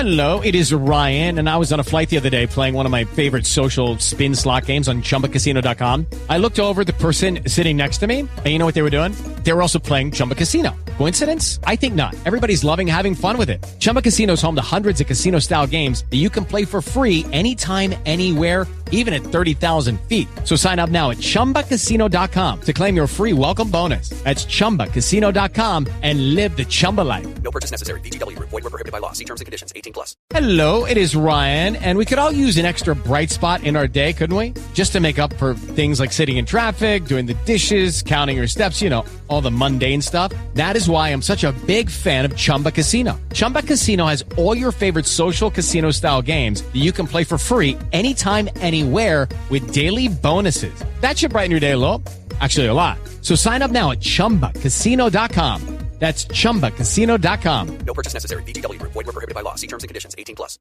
Hello, it is Ryan, and I was on a flight the other day playing one of my favorite social spin slot games on ChumbaCasino.com. I looked over at the person sitting next to me, and you know what they were doing? They were also playing Chumba Casino. Coincidence? I think not. Everybody's loving having fun with it. Chumba Casino is home to hundreds of casino-style games that you can play for free anytime, anywhere, even at 30,000 feet. So sign up now at ChumbaCasino.com to claim your free welcome bonus. That's ChumbaCasino.com and live the Chumba life. No purchase necessary. VGW. Void where prohibited by law. See terms and conditions. 18+. Hello, it is Ryan, and we could all use an extra bright spot in our day, couldn't we? Just to make up for things like sitting in traffic, doing the dishes, counting your steps, you know, all the mundane stuff. That is why I'm such a big fan of Chumba Casino. Chumba Casino has all your favorite social casino-style games that you can play for free anytime, anywhere with daily bonuses. That should brighten your day a little. Actually, a lot. So sign up now at ChumbaCasino.com. That's ChumbaCasino.com. No purchase necessary. VGW. Void where prohibited by law. See terms and conditions. 18+.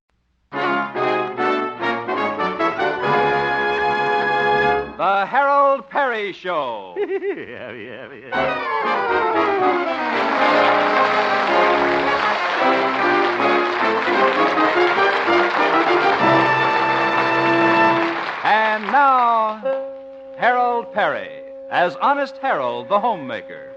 The Harold Peary Show. And now, Harold Peary as Honest Harold the Homemaker.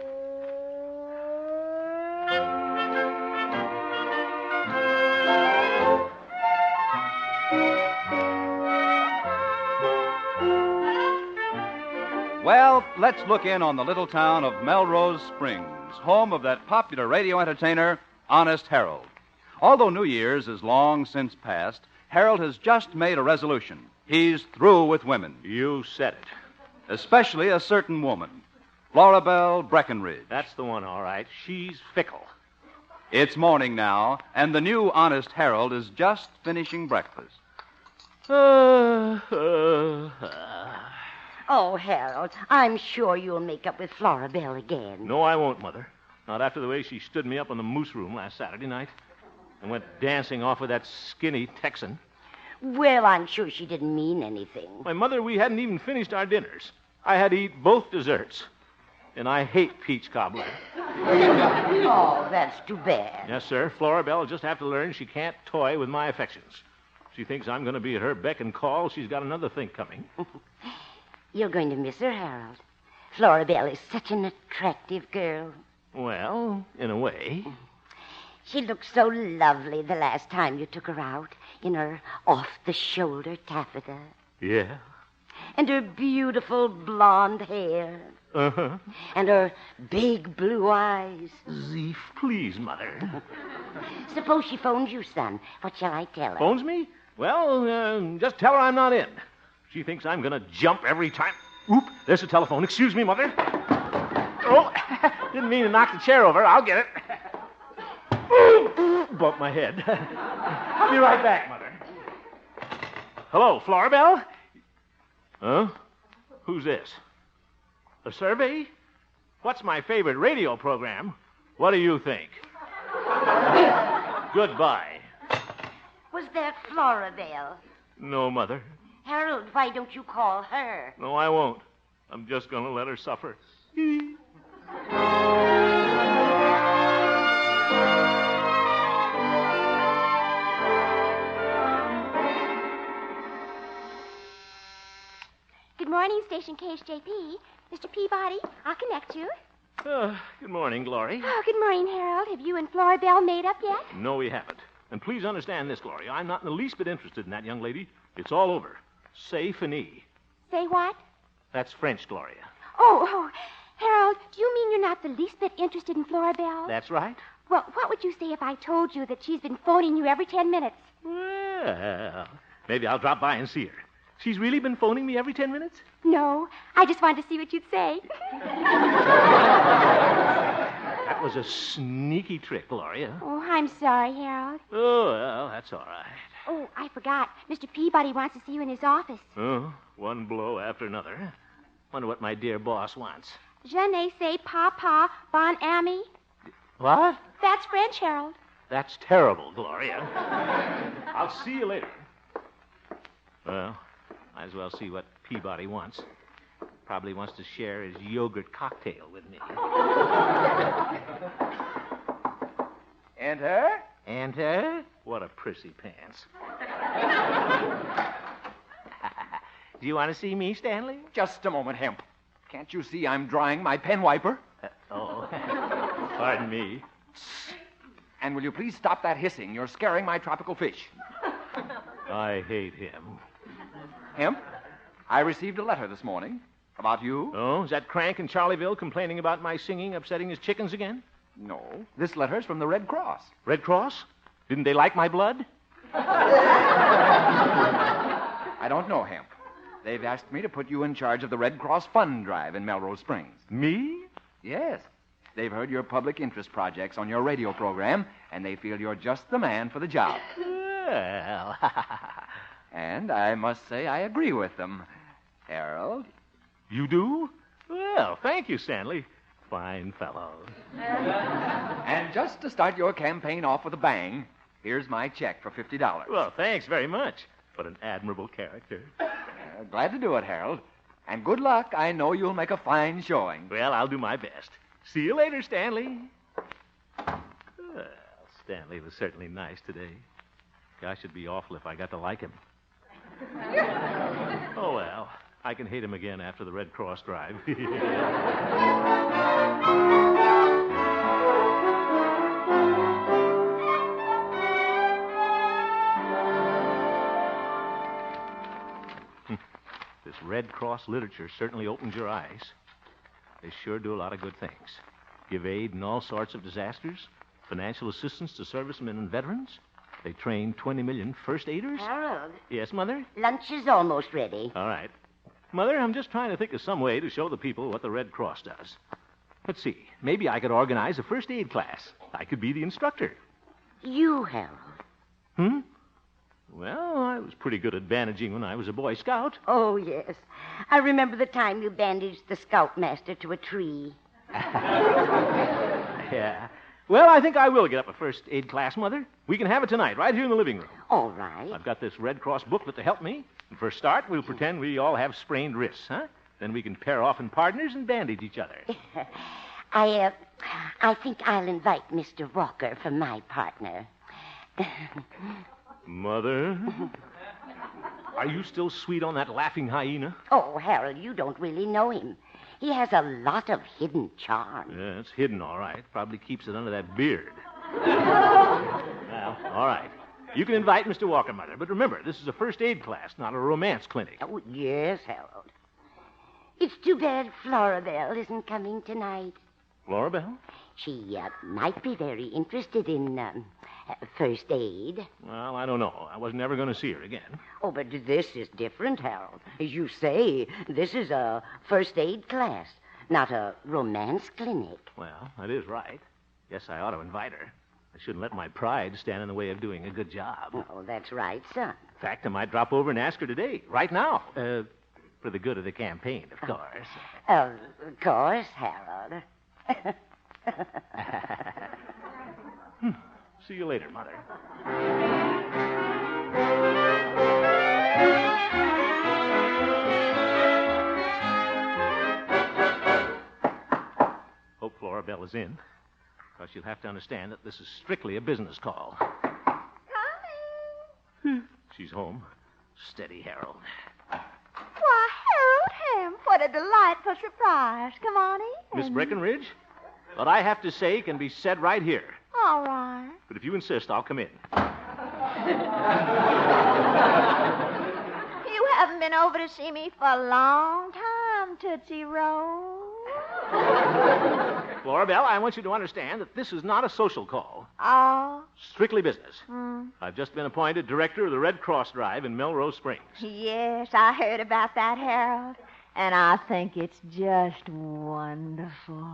Well, let's look in on the little town of Melrose Springs, home of that popular radio entertainer, Honest Harold. Although New Year's is long since past, Harold has just made a resolution. He's through with women. You said it. Especially a certain woman, Florabelle Breckenridge. That's the one, all right. She's fickle. It's morning now, and the new Honest Harold is just finishing breakfast. Oh, Harold, I'm sure you'll make up with Florabelle again. No, I won't, Mother. Not after the way she stood me up in the moose room last Saturday night and went dancing off with that skinny Texan. Well, I'm sure she didn't mean anything. My Mother, we hadn't even finished our dinners. I had to eat both desserts. And I hate peach cobbler. Oh, that's too bad. Yes, sir. Florabelle will just have to learn she can't toy with my affections. She thinks I'm going to be at her beck and call. She's got another thing coming. You're going to miss her, Harold. Florabelle is such an attractive girl. Well, in a way. She looked so lovely the last time you took her out in her off-the-shoulder taffeta. Yeah. And her beautiful blonde hair. Uh-huh. And her big blue eyes. Zeef, please, Mother. Suppose she phones you, son. What shall I tell her? Phones me? Well, just tell her I'm not in. She thinks I'm going to jump every time. Oop, there's the telephone. Excuse me, Mother. Oh, didn't mean to knock the chair over. I'll get it. Ooh, bumped my head. I'll be right back, Mother. Hello, Florabelle? Huh? Who's this? A survey? What's my favorite radio program? What do you think? Goodbye. Was that Florabelle? No, Mother. Harold, why don't you call her? No, I won't. I'm just going to let her suffer. Good morning, Station KHJP. Mr. Peabody, I'll connect you. Good morning, Glory. Oh, good morning, Harold. Have you and Florabelle made up yet? No, we haven't. And please understand this, Gloria. I'm not in the least bit interested in that young lady. It's all over. C'est fini. Say what? That's French, Gloria. Oh, Harold, do you mean you're not the least bit interested in Florabelle? That's right. Well, what would you say if I told you that she's been phoning you every 10 minutes? Well, maybe I'll drop by and see her. She's really been phoning me every 10 minutes? No, I just wanted to see what you'd say. That was a sneaky trick, Gloria. Oh, I'm sorry, Harold. Oh, well, that's all right. Oh, I forgot. Mr. Peabody wants to see you in his office. Oh, one blow after another. Wonder what my dear boss wants. Je ne sais pas, bon ami. What? That's French, Harold. That's terrible, Gloria. I'll see you later. Well, might as well see what Peabody wants. Probably wants to share his yogurt cocktail with me. Enter. Enter. What a prissy pants. Do you want to see me, Stanley? Just a moment, Hemp. Can't you see I'm drying my pen wiper? Oh, pardon me. And will you please stop that hissing? You're scaring my tropical fish. I hate him. Hemp, I received a letter this morning about you. Oh, is that crank in Charlieville complaining about my singing, upsetting his chickens again? No, this letter's from the Red Cross. Red Cross? Didn't they like my blood? I don't know, Hemp. They've asked me to put you in charge of the Red Cross fund drive in Melrose Springs. Me? Yes. They've heard your public interest projects on your radio program, and they feel you're just the man for the job. Well, And I must say I agree with them. Harold? you do? Well, thank you, Stanley. Fine fellow. And just to start your campaign off with a bang, here's my check for $50. Well, thanks very much. What an admirable character. Glad to do it, Harold. And good luck. I know you'll make a fine showing. Well, I'll do my best. See you later, Stanley. Well, Stanley was certainly nice today. Gosh, it'd be awful if I got to like him. Oh, well, I can hate him again after the Red Cross drive. This Red Cross literature certainly opens your eyes. They sure do a lot of good things. Give aid in all sorts of disasters, financial assistance to servicemen and veterans. They train 20 million first aiders. Harold, Yes, Mother? lunch is almost ready. All right. Mother, I'm just trying to think of some way to show the people what the Red Cross does. Let's see. Maybe I could organize a first aid class. I could be the instructor. You, Harold. Well, I was pretty good at bandaging when I was a Boy Scout. Oh, yes. I remember the time you bandaged the scoutmaster to a tree. Yeah. Well, I think I will get up a first aid class, Mother. We can have it tonight, right here in the living room. All right. I've got this Red Cross booklet to help me. And for a start, we'll pretend we all have sprained wrists, huh? Then we can pair off in partners and bandage each other. I think I'll invite Mr. Walker for my partner. Mother? Are you still sweet on that laughing hyena? Oh, Harold, you don't really know him. He has a lot of hidden charm. Yeah, it's hidden, all right. Probably keeps it under that beard. Well, all right. You can invite Mr. Walker, Mother. But remember, this is a first aid class, not a romance clinic. Oh, yes, Harold. It's too bad Florabelle isn't coming tonight. Florabelle? She might be very interested in first aid. Well, I don't know. I wasn't ever going to see her again. Oh, but this is different, Harold. As you say, this is a first aid class, not a romance clinic. Well, that is right. Guess I ought to invite her. I shouldn't let my pride stand in the way of doing a good job. Oh, that's right, son. In fact, I might drop over and ask her today, right now. For the good of the campaign, of course. Of course, Harold. See you later, Mother. Hope Florabelle is in. Because you'll have to understand that this is strictly a business call. Coming. She's home. Steady, Harold. Why, Harold Hemp, what a delightful surprise. Come on in. Miss Breckenridge, what I have to say can be said right here. All right. But if you insist, I'll come in. You haven't been over to see me for a long time, Tootsie Roll. Florabelle, I want you to understand that this is not a social call. Oh, Strictly business. I've just been appointed director of the Red Cross Drive in Melrose Springs. yes, I heard about that, Harold. And I think it's just wonderful.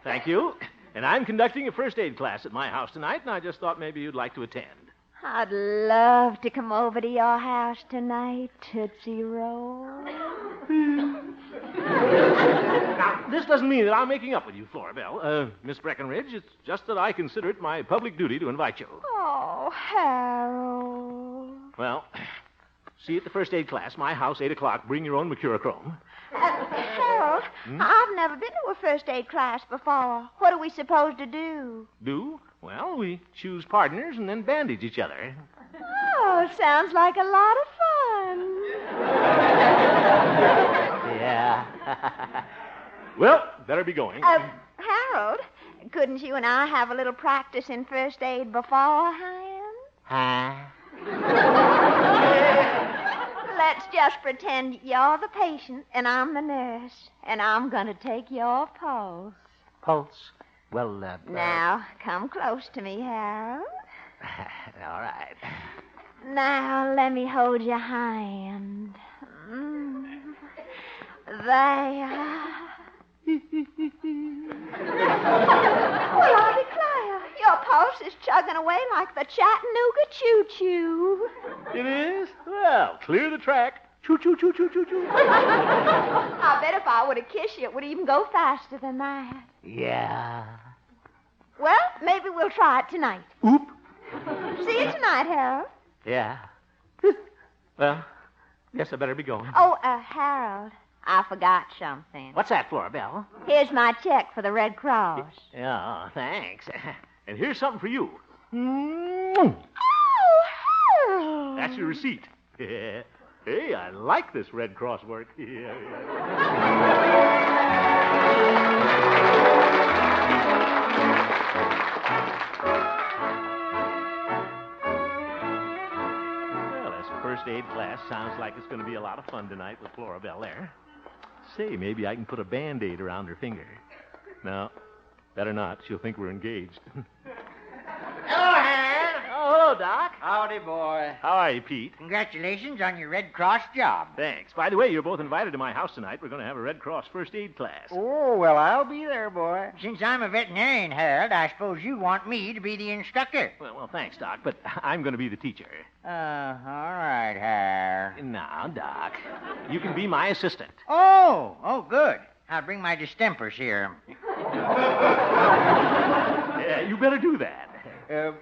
Thank you. And I'm conducting a first aid class at my house tonight, and I just thought maybe you'd like to attend. I'd love to come over to your house tonight, Tootsie Roll. Now, this doesn't mean that I'm making up with you, Florabelle. Miss Breckenridge, it's just that I consider it my public duty to invite you. Oh, Harold. Well, see you at the first aid class, my house, 8 o'clock. Bring your own mercurochrome. Harold, I've never been to a first aid class before. What are we supposed to do? Do? Well, we choose partners and then bandage each other. Oh, sounds like a lot of fun. Yeah. Well, better be going. Harold, couldn't you and I have a little practice in first aid beforehand? Huh? Let's just pretend you're the patient and I'm the nurse, and I'm going to take your pulse. Pulse? Well, Now, come close to me, Harold. all right. Now, let me hold your hand. There. Well, I declare, your pulse is chugging away like the Chattanooga choo-choo. It is? Well, clear the track. Choo-choo-choo-choo-choo-choo. I bet if I were to kiss you, it would even go faster than that. Yeah. Well, maybe we'll try it tonight. Oop. See you tonight, Harold. Yeah. Well, guess I better be going. Oh, Harold, I forgot something. What's that, Florabelle? Here's my check for the Red Cross. Yeah, thanks. And here's something for you. Oh, Harold. That's your receipt. Hey, I like this Red Cross work. Well, this first aid class sounds like it's going to be a lot of fun tonight with Florabelle there. Say, maybe I can put a Band-Aid around her finger. No, better not. She'll think we're engaged. Hello, Harold. Oh, hello, Doc. Howdy, boy. How are you, Pete? Congratulations on your Red Cross job. Thanks. By the way, you're both invited to my house tonight. We're going to have a Red Cross first aid class. Oh, well, I'll be there, boy. Since I'm a veterinarian, Harold, I suppose you want me to be the instructor. Well, thanks, Doc, but I'm going to be the teacher. All right, Harold. Now, Doc, you can be my assistant. Oh, good. I'll bring my distemper serum. Yeah, you better do that.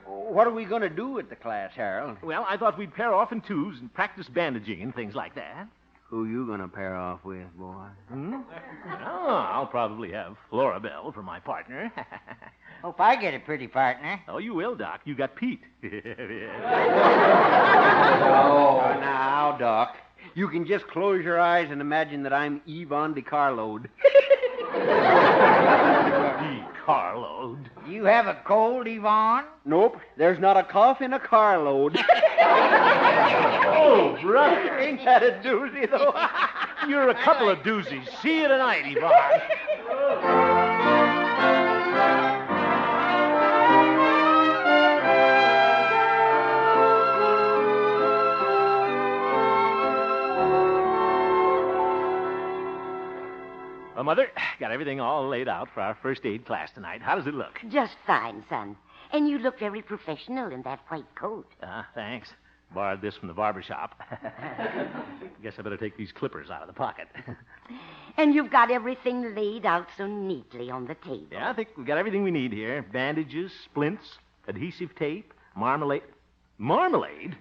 What are we going to do at the class, Harold? Well, I thought we'd pair off in twos and practice bandaging and things like that. Who you going to pair off with, boy? Oh, I'll probably have Florabelle for my partner. Hope I get a pretty partner. Oh, you will, Doc. You got Pete. Oh, now, Doc. You can just close your eyes and imagine that I'm Yvonne DeCarlo. DeCarlo. You have a cold, Yvonne? Nope, there's not a cough in a carload. Oh, brother. Ain't that a doozy, though? You're a couple of doozies. See you tonight, Yvonne. Well, Mother, got everything all laid out for our first aid class tonight. How does it look? Just fine, son. And you look very professional in that white coat. Thanks. Borrowed this from the barber shop. Guess I better take these clippers out of the pocket. And you've got everything laid out so neatly on the table. Yeah, I think we've got everything we need here. Bandages, splints, adhesive tape, marmalade. Marmalade?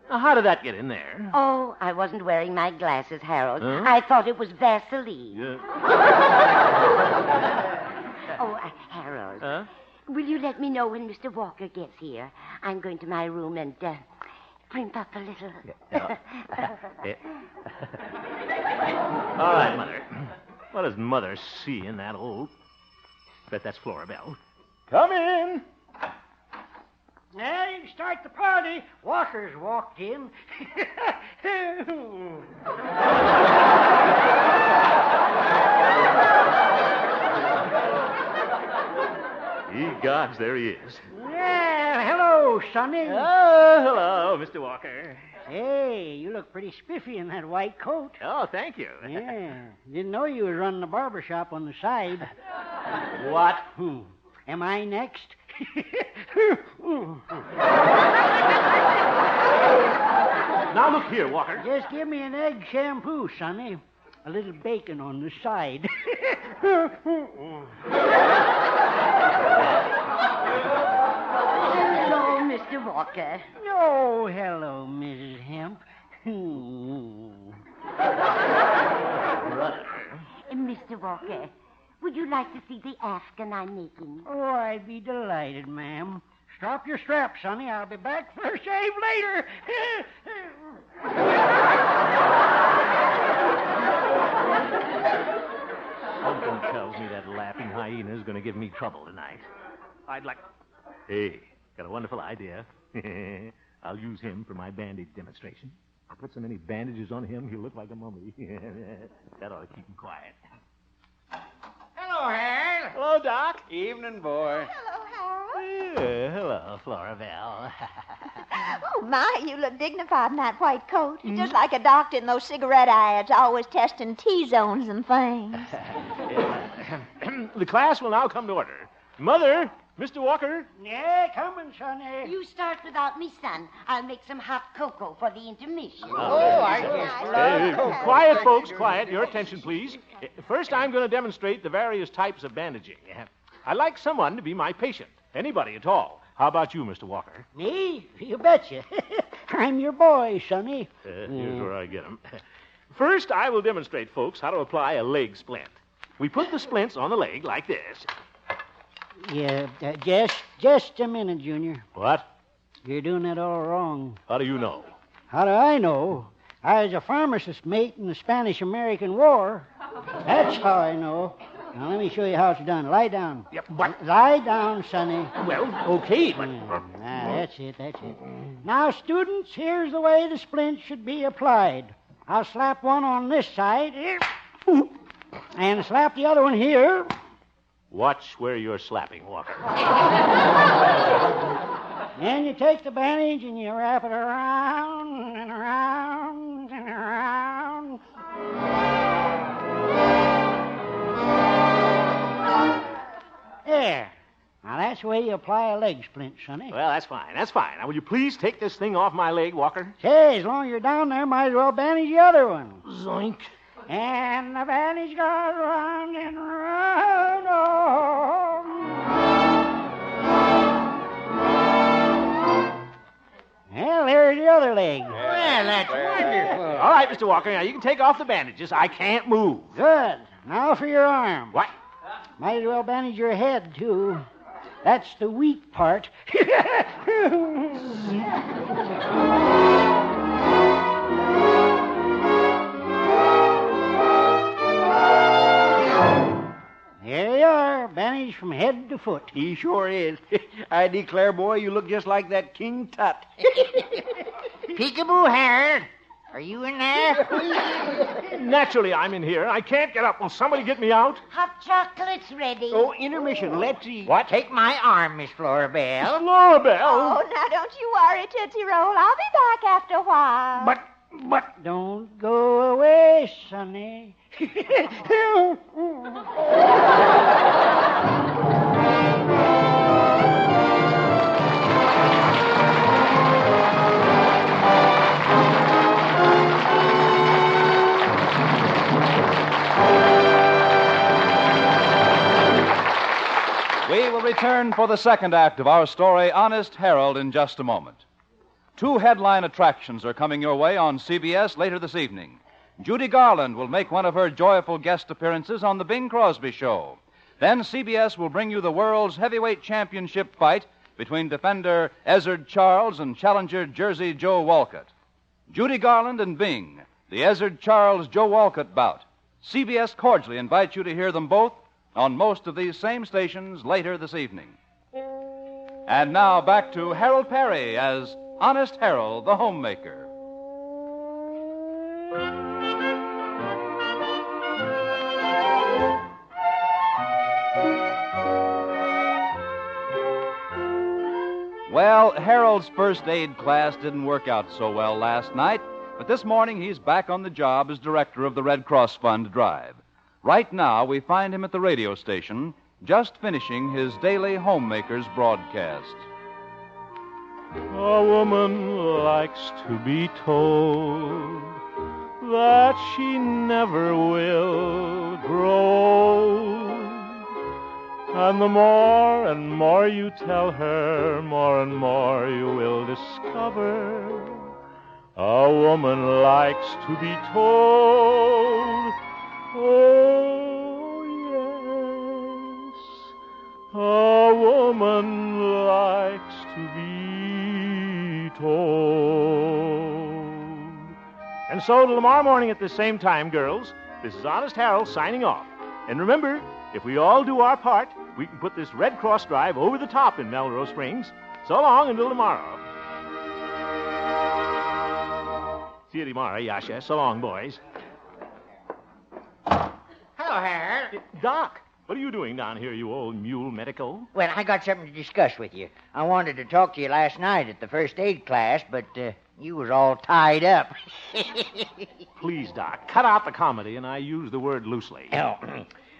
Now, how did that get in there? Oh, I wasn't wearing my glasses, Harold. Huh? I thought it was Vaseline. Yeah. Harold. Huh? Will you let me know when Mr. Walker gets here? I'm going to my room and print up a little. Yeah. All right, Mother. What does Mother see in that old... Bet that's Florabelle. Come in. Now you can start the party. Walker's walked in. Ye gods, there he is. Well, hello, Sonny. Oh, hello, Mr. Walker. Hey, you look pretty spiffy in that white coat. Oh, thank you. Yeah. Didn't know you was running a barber shop on the side. What? Am I next? Now, look here, Walker. Just give me an egg shampoo, Sonny. A little bacon on the side. Hello, Mr. Walker. Oh, hello, Mrs. Hemp. Mr. Mr. Walker, would you like to see the Afghan I'm making? Oh, I'd be delighted, ma'am. Strap your strap, Sonny. I'll be back for a shave later. Something tells me that laughing hyena is going to give me trouble tonight. I'd like... Hey, got a wonderful idea. I'll use him for my bandage demonstration. I'll put so many bandages on him, he'll look like a mummy. That ought to keep him quiet. Hello, Harold. Hello, Doc. Evening, boy. Hello, Harold. Hello, Flora Belle. Oh, my, you look dignified in that white coat. You're just like a doctor in those cigarette ads, always testing T-zones and things. The class will now come to order. Mother, Mr. Walker. Yeah, coming, Sonny. You start without me, son. I'll make some hot cocoa for the intermission. Oh, I just love Quiet, folks, quiet. Your attention, please. First, I'm going to demonstrate the various types of bandaging. I'd like someone to be my patient. Anybody at all. How about you, Mr. Walker? Me? You betcha. I'm your boy, Sonny. Here's where I get 'em. First, I will demonstrate, folks, how to apply a leg splint. We put the splints on the leg like this. Yeah, just a minute, Junior. What? You're doing that all wrong. How do you know? How do I know? I was a pharmacist mate in the Spanish-American War. That's how I know. Now, let me show you how it's done. Lie down. Yep, what? Lie down, Sonny. Well, okay, but... That's it. Now, students, here's the way the splint should be applied. I'll slap one on this side here, and slap the other one here. Watch where you're slapping, Walker. Then you take the bandage and you wrap it around and around and around. There. Now, that's the way you apply a leg splint, Sonny. Well, that's fine. Now, will you please take this thing off my leg, Walker? Say, as long as you're down there, might as well bandage the other one. Zoink. And the bandage goes round and round. Oh. Well, there's the other leg. Well, that's wonderful. All right, Mr. Walker, now you can take off the bandages. I can't move. Good. Now for your arm. What? Might as well bandage your head, too. That's the weak part. There you are, bandaged from head to foot. He sure is. I declare, boy, you look just like that King Tut. Peekaboo, Harold. Are you in there? Naturally, I'm in here. I can't get up. Will somebody get me out? Hot chocolate's ready. Oh, intermission. Let's eat. What? Take my arm, Miss Flora Belle. Flora Belle. Oh, now don't you worry, Tootsie Roll. I'll be back after a while. But... Don't go away, Sonny. We will return for the second act of our story, Honest Harold, in just a moment. Two headline attractions are coming your way on CBS later this evening. Judy Garland will make one of her joyful guest appearances on The Bing Crosby Show. Then CBS will bring you the world's heavyweight championship fight between defender Ezzard Charles and challenger Jersey Joe Walcott. Judy Garland and Bing, the Ezzard Charles-Joe Walcott bout. CBS cordially invites you to hear them both on most of these same stations later this evening. And now back to Harold Peary as Honest Harold, the Homemaker. Well, Harold's first aid class didn't work out so well last night, but this morning he's back on the job as director of the Red Cross Fund drive. Right now, we find him at the radio station, just finishing his daily Homemaker's broadcast. A woman likes to be told that she never will grow old. And the more and more you tell her, more and more you will discover. A woman likes to be told, oh, A woman likes to be told. And so, till tomorrow morning at the same time, girls, this is Honest Harold signing off. And remember, if we all do our part, we can put this Red Cross drive over the top in Melrose Springs. So long until tomorrow. See you tomorrow, Yasha. So long, boys. Hello, Harold. Doc, what are you doing down here, you old mule medico? Well, I got something to discuss with you. I wanted to talk to you last night at the first aid class, but you was all tied up. Please, Doc, cut out the comedy, and I use the word loosely. Oh.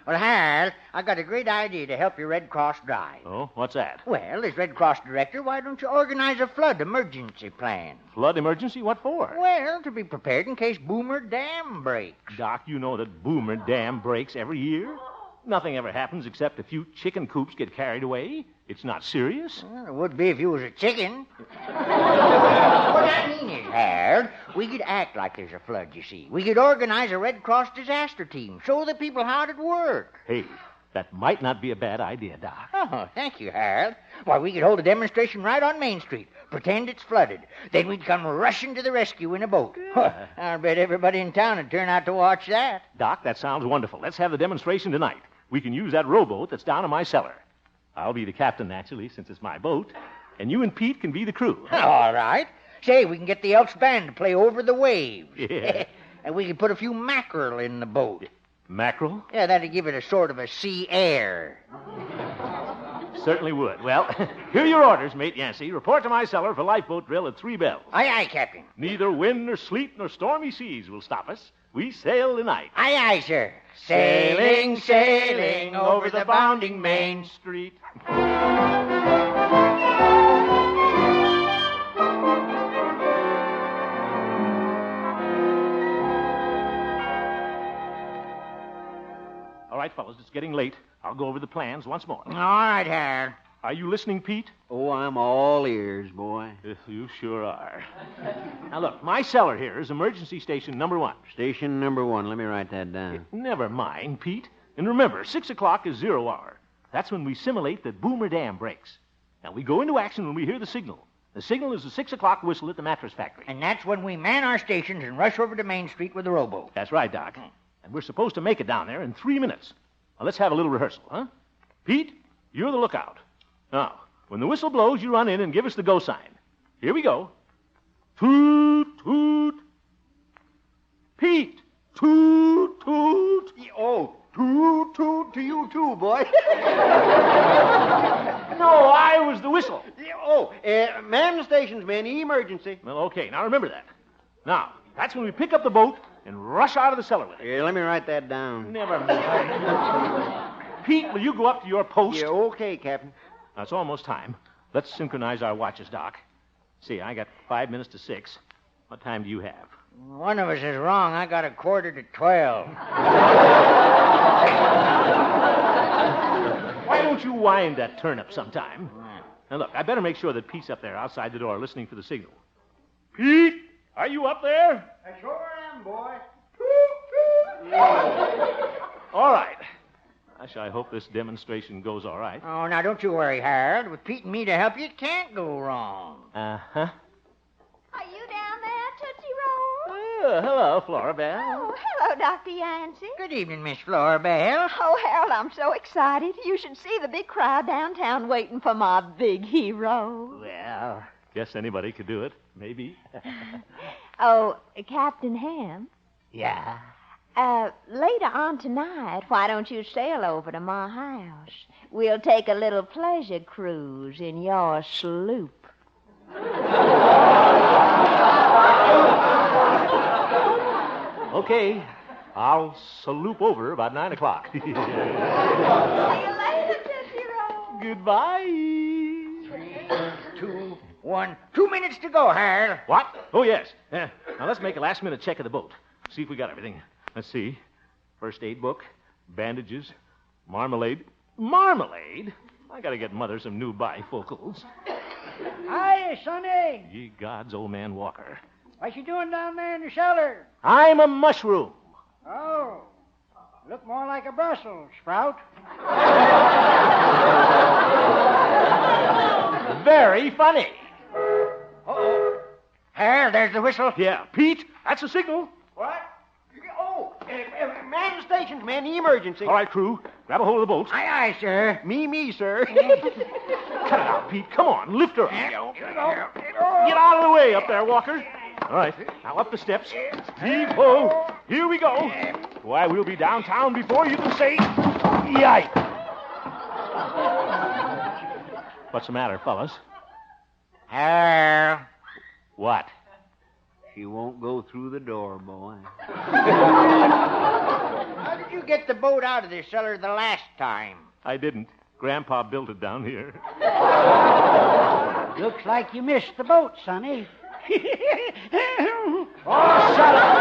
Well, Harold, I got a great idea to help your Red Cross drive. Oh, what's that? Well, as Red Cross director, why don't you organize a flood emergency plan? Flood emergency? What for? Well, to be prepared in case Boomer Dam breaks. Doc, you know that Boomer Dam breaks every year. Nothing ever happens except a few chicken coops get carried away. It's not serious. Well, it would be if you was a chicken. What I mean is, Harold, we could act like there's a flood, you see. We could organize a Red Cross disaster team, show the people how it'd work. Hey, that might not be a bad idea, Doc. Oh, thank you, Harold. Why, we could hold a demonstration right on Main Street, pretend it's flooded. Then we'd come rushing to the rescue in a boat. I'll bet everybody in town would turn out to watch that. Doc, that sounds wonderful. Let's have the demonstration tonight. We can use that rowboat that's down in my cellar. I'll be the captain, naturally, since it's my boat. And you and Pete can be the crew. All right. Say, we can get the Elks Band to play Over the Waves. Yeah. And we can put a few mackerel in the boat. Mackerel? Yeah, that'd give it a sort of a sea air. Certainly would. Well, here are your orders, Mate Yancey. Report to my cellar for lifeboat drill at 3 bells. Aye, aye, Captain. Neither wind nor sleet nor stormy seas will stop us. We sail tonight. Aye, aye, sir. Sailing, sailing over the bounding Main Street. All right, fellas, it's getting late. I'll go over the plans once more. All right, Harold. Are you listening, Pete? Oh, I'm all ears, boy. You sure are. Now, look, my cellar here is emergency station number 1. Station number 1. Let me write that down. Never mind, Pete. And remember, 6 o'clock is 0 hour. That's when we simulate that Boomer Dam breaks. Now, we go into action when we hear the signal. The signal is the 6 o'clock whistle at the mattress factory. And that's when we man our stations and rush over to Main Street with the rowboat. That's right, Doc. And we're supposed to make it down there in 3 minutes. Now, let's have a little rehearsal, huh? Pete, you're the lookout. Now, when the whistle blows, you run in and give us the go sign. Here we go. Toot, toot. Pete, toot, toot. Oh, toot, toot to you too, boy. No, I was the whistle. Man the stations, man. Emergency. Well, okay, now remember that. Now, that's when we pick up the boat and rush out of the cellar with it. Yeah, let me write that down. Never mind. Pete, will you go up to your post? Yeah, okay, Captain. Now, it's almost time. Let's synchronize our watches, Doc. See, I got 5 minutes to 6. What time do you have? One of us is wrong. I got 11:45. Why don't you wind that turnip sometime? Now, look, I better make sure that Pete's up there outside the door listening for the signal. Pete, are you up there? I sure am, boy. All right. Gosh, I hope this demonstration goes all right. Oh, now don't you worry, Harold. With Pete and me to help you, it can't go wrong. Uh-huh. Are you down there, Tootsie Roll? Oh, hello, Flora Belle. Oh, hello, Dr. Yancey. Good evening, Miss Flora Belle. Oh, Harold, I'm so excited. You should see the big crowd downtown waiting for my big hero. Well, guess anybody could do it. Maybe. Oh, Captain Hemp. Yeah? Later on tonight, why don't you sail over to my house? We'll take a little pleasure cruise in your sloop. Okay. I'll salute over about 9 o'clock. See you later, Tootsie Roll. Goodbye. 3, 2, 1. 2 minutes to go, Harold. What? Oh, yes. Now, let's make a last-minute check of the boat. See if we got everything. Let's see. First aid book, bandages, marmalade. Marmalade? I gotta get Mother some new bifocals. Hiya, Sonny. Ye gods, old man Walker. What you doing down there in the cellar? I'm a mushroom. Oh, look more like a Brussels sprout. Very funny. Uh-oh. Harold, there's the whistle. Yeah, Pete, that's a signal. What? Oh, man the stations, man, the emergency. All right, crew, grab a hold of the boats. Aye, aye, sir. Me, sir. Cut it out, Pete. Come on, lift her up. Get out of the way up there, Walker. All right, now up the steps. Heave-ho. Here we go. Why, we'll be downtown before you can say, yike. What's the matter, fellas? Harold. What? She won't go through the door, boy. How did you get the boat out of the cellar the last time? I didn't. Grandpa built it down here. Looks like you missed the boat, Sonny. Oh, shut up!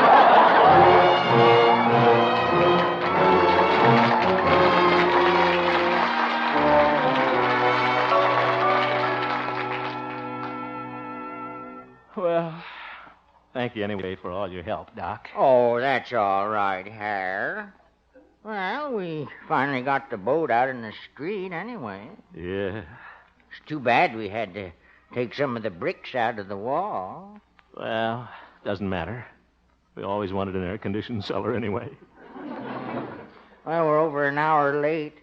Well, thank you anyway for all your help, Doc. Oh, that's all right, Harold. Well, we finally got the boat out in the street anyway. Yeah. It's too bad we had to take some of the bricks out of the wall. Well, doesn't matter. We always wanted an air-conditioned cellar anyway. Well, we're over an hour late.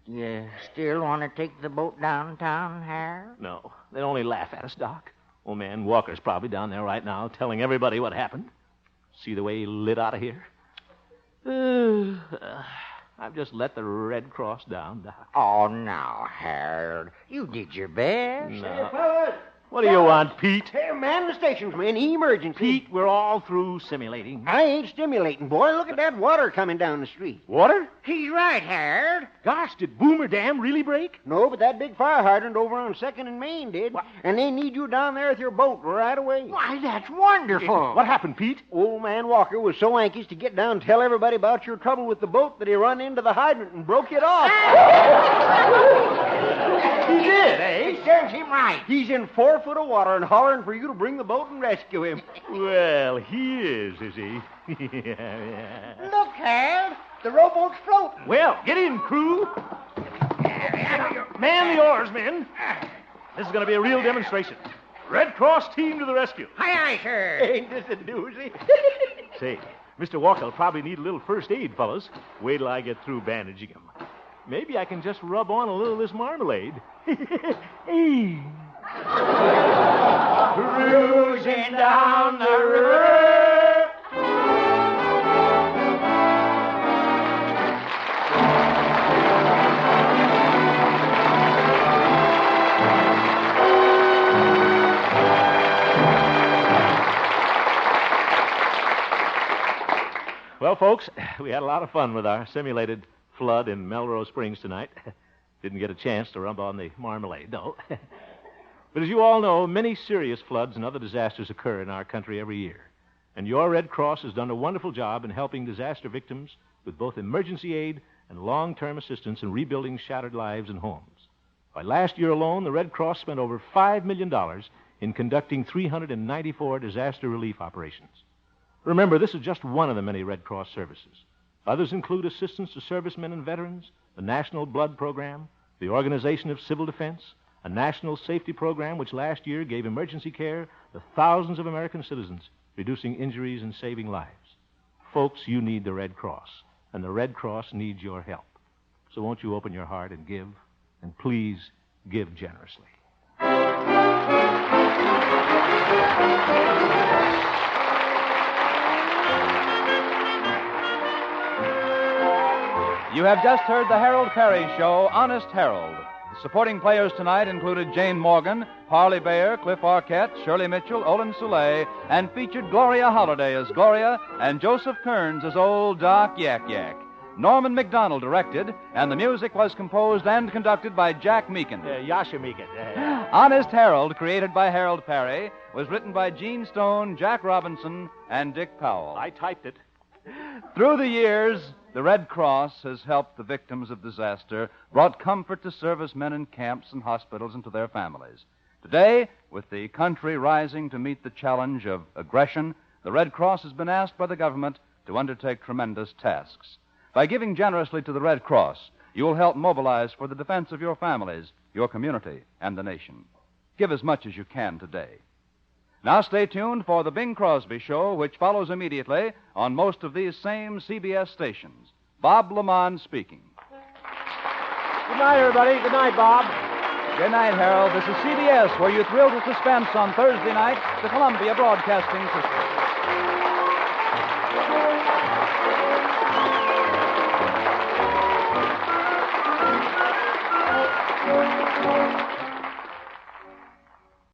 You still want to take the boat downtown, Harold? No, they'd only laugh at us, Doc. Old man Walker's probably down there right now telling everybody what happened. See the way he lit out of here? I've just let the Red Cross down, Doc. Oh, now, Harold, you did your best. No. Fellas, What do you want, Pete? hey, man the stations, man, emergency. Pete, we're all through simulating. I ain't stimulating, boy. Look at that water coming down the street. Water? He's right, Harold. Gosh, did Boomer Dam really break? No, but that big fire hydrant over on 2nd and Main did. What? And they need you down there with your boat right away. Why, that's wonderful. What happened, Pete? Old man Walker was so anxious to get down and tell everybody about your trouble with the boat that he run into the hydrant and broke it off. He did, eh? It serves him right. He's in 4 foot of water and hollering for you to bring the boat and rescue him. Well, he is he? Yeah. Look, Harold, the rowboat's floating. Well, get in, crew. Man the oars, men. This is going to be a real demonstration. Red Cross team to the rescue. Aye, aye, sir. Ain't this a doozy? Say, Mr. Walker will probably need a little first aid, fellas. Wait till I get through bandaging him. Maybe I can just rub on a little of this marmalade. Hey. Cruising down the river. Well, folks, we had a lot of fun with our simulated flood in Melrose Springs tonight. Didn't get a chance to rub on the marmalade, though. But as you all know, many serious floods and other disasters occur in our country every year. And your Red Cross has done a wonderful job in helping disaster victims with both emergency aid and long-term assistance in rebuilding shattered lives and homes. By last year alone, the Red Cross spent over $5 million in conducting 394 disaster relief operations. Remember, this is just one of the many Red Cross services. Others include assistance to servicemen and veterans, the National Blood Program, the Organization of Civil Defense, a national safety program which last year gave emergency care to thousands of American citizens, reducing injuries and saving lives. Folks, you need the Red Cross, and the Red Cross needs your help. So won't you open your heart and give, and please give generously. You have just heard the Harold Peary Show, Honest Harold. The supporting players tonight included Jane Morgan, Parley Bayer, Cliff Arquette, Shirley Mitchell, Olin Soule, and featured Gloria Holliday as Gloria and Joseph Kearns as Old Doc Yak Yak. Norman McDonald directed, and the music was composed and conducted by Jack Meakin. Yasha Meakin. Honest Harold, created by Harold Peary, was written by Gene Stone, Jack Robinson, and Dick Powell. I typed it. Through the years, the Red Cross has helped the victims of disaster, brought comfort to servicemen in camps and hospitals and to their families. Today, with the country rising to meet the challenge of aggression, the Red Cross has been asked by the government to undertake tremendous tasks. By giving generously to the Red Cross, you'll help mobilize for the defense of your families, your community, and the nation. Give as much as you can today. Now stay tuned for the Bing Crosby Show, which follows immediately on most of these same CBS stations. Bob Lamont speaking. Good night, everybody. Good night, Bob. Good night, Harold. This is CBS, where you thrill to suspense on Thursday night, the Columbia Broadcasting System.